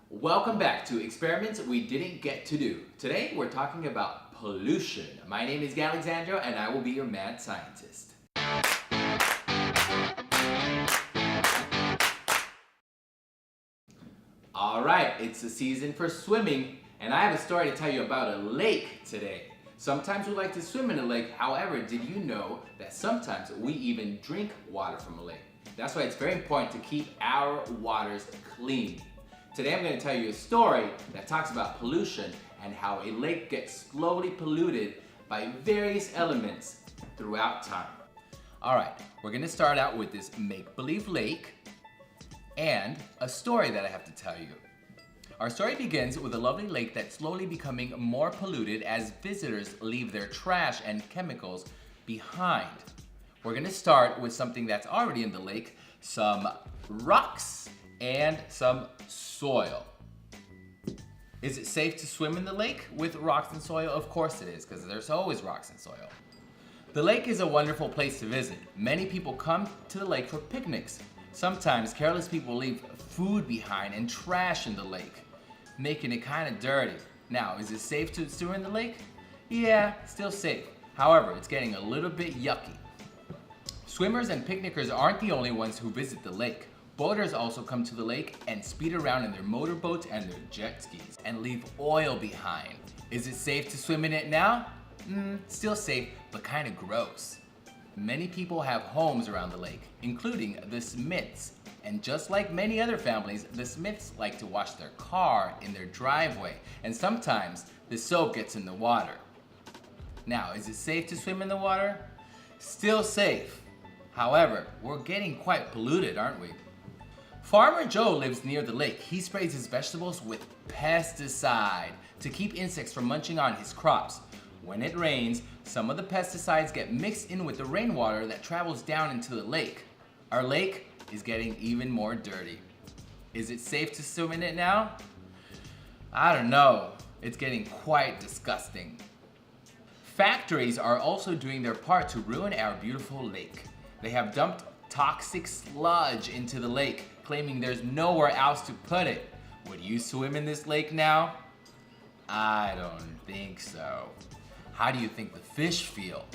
Welcome back to Experiments We Didn't Get to Do. Today we're talking about pollution. My name is Galexandro and I will be your mad scientist. Alright, it's the season for swimming and I have a story to tell you about a lake today. Sometimes we like to swim in a lake, however, did you know that sometimes we even drink water from a lake? That's why it's very important to keep our waters clean. Today I'm going to tell you a story that talks about pollution and how a lake gets slowly polluted by various elements throughout time. Alright, we're going to start out with this make-believe lake and a story that I have to tell you. Our story begins with a lovely lake that's slowly becoming more polluted as visitors leave their trash and chemicals behind. We're going to start with something that's already in the lake, some rocks and some soil. Is it safe to swim in the lake with rocks and soil? Of course it is, because there's always rocks and soil. The lake is a wonderful place to visit. Many people come to the lake for picnics. Sometimes careless people leave food behind and trash in the lake, making it kind of dirty. Now, is it safe to swim in the lake? Yeah, still safe. However, it's getting a little bit yucky. Swimmers and picnickers aren't the only ones who visit the lake. Boaters also come to the lake and speed around in their motorboats and their jet skis and leave oil behind. Is it safe to swim in it now? Still safe, but kind of gross. Many people have homes around the lake, including the Smiths. And just like many other families, the Smiths like to wash their car in their driveway, and sometimes the soap gets in the water. Now, is it safe to swim in the water? Still safe. However, we're getting quite polluted, aren't we? Farmer Joe lives near the lake. He sprays his vegetables with pesticide to keep insects from munching on his crops. When it rains, some of the pesticides get mixed in with the rainwater that travels down into the lake. Our lake is getting even more dirty. Is it safe to swim in it now? I don't know. It's getting quite disgusting. Factories are also doing their part to ruin our beautiful lake. They have dumped toxic sludge into the lake, claiming there's nowhere else to put it. Would you swim in this lake now? I don't think so. How do you think the fish feel?